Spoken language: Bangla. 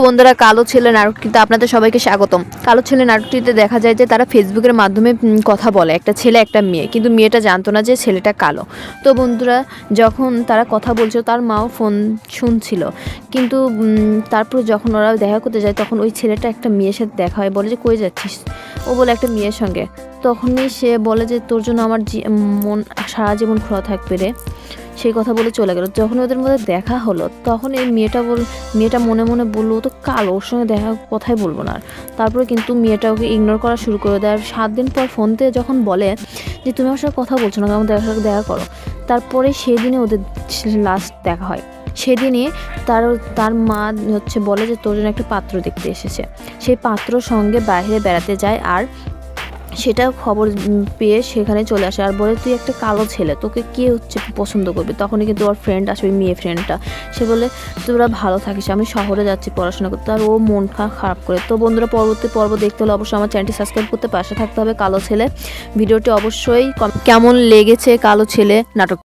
বন্ধুরা, কালো ছেলে নাটকটিতে আপনাদের সবাইকে স্বাগতম। কালো ছেলে নাটকটিতে দেখা যায় যে তারা ফেসবুকের মাধ্যমে কথা বলে, একটা ছেলে একটা মেয়ে, কিন্তু মেয়েটা জানতো না যে ছেলেটা কালো। তো বন্ধুরা, যখন তারা কথা বলছিল তার মাও ফোন শুনছিল, কিন্তু তারপর যখন ওরা দেখা করতে যায় তখন ওই ছেলেটা একটা মেয়ের সাথে দেখা হয়। বলে যে কই যাচ্ছিস, ও বলে একটা মেয়ের সঙ্গে। তখনই সে বলে যে তোর জন্য আমার মন সারা জীবন খোলা থাকবে রে, সেই কথা বলে চলে গেল। যখন ওদের মধ্যে দেখা হলো তখন এই মেয়েটা মনে মনে বললো ও তো কালো, ওর সঙ্গে দেখা কথাই বলবো না। তারপরে কিন্তু মেয়েটা ওকে ইগনোর করা শুরু করে দেয়। আর 7 দিন পর ফোন দিয়ে যখন বলে যে তুমি আমার সঙ্গে কথা বলছো না, আমাদের সঙ্গে দেখা করো, তারপরে সেদিনে ওদের লাস্ট দেখা হয়। সেদিনই তার মা বলে যে তোর জন্য একটা পাত্র দেখতে এসেছে। সেই পাত্রর সঙ্গে বাইরে বেড়াতে যায়, আর সেটা খবর পেয়ে সেখানে চলে আসে আর বলে তুই একটা কালো ছেলে, তোকে কে পছন্দ করবে। তখনই কিন্তু ওর ফ্রেন্ড আসবে, মেয়ে ফ্রেন্ডটা, সে বলে তোরা ভালো থাকিস, আমি শহরে যাচ্ছি পড়াশোনা করতে। আর ও মন খারাপ করে। তো বন্ধুরা, পরবর্তী পর্ব দেখতে হলে অবশ্যই আমার চ্যানেলটি সাবস্ক্রাইব করতে পাশে থাকতে হবে। কালো ছেলে ভিডিওটি অবশ্যই কেমন লেগেছে কালো ছেলে নাটক।